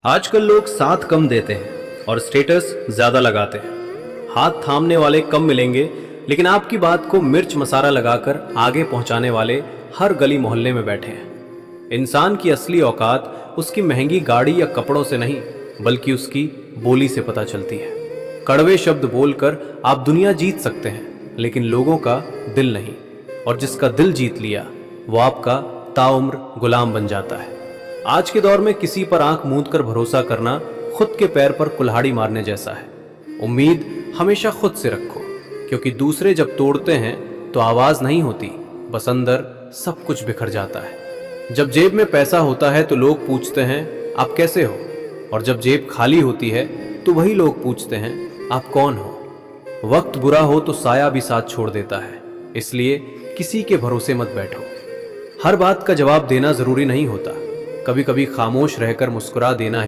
आजकल लोग साथ कम देते हैं और स्टेटस ज्यादा लगाते हैं। हाथ थामने वाले कम मिलेंगे, लेकिन आपकी बात को मिर्च मसाला लगाकर आगे पहुंचाने वाले हर गली मोहल्ले में बैठे हैं। इंसान की असली औकात उसकी महंगी गाड़ी या कपड़ों से नहीं, बल्कि उसकी बोली से पता चलती है। कड़वे शब्द बोलकर आप दुनिया जीत सकते हैं, लेकिन लोगों का दिल नहीं। और जिसका दिल जीत लिया वो आपका ताउम्र गुलाम बन जाता है। आज के दौर में किसी पर आंख मूंद कर भरोसा करना खुद के पैर पर कुल्हाड़ी मारने जैसा है। उम्मीद हमेशा खुद से रखो, क्योंकि दूसरे जब तोड़ते हैं तो आवाज नहीं होती, बस अंदर सब कुछ बिखर जाता है। जब जेब में पैसा होता है तो लोग पूछते हैं आप कैसे हो, और जब जेब खाली होती है तो वही लोग पूछते हैं आप कौन हो। वक्त बुरा हो तो साया भी साथ छोड़ देता है, इसलिए किसी के भरोसे मत बैठो। हर बात का जवाब देना जरूरी नहीं होता, कभी कभी खामोश रहकर मुस्कुरा देना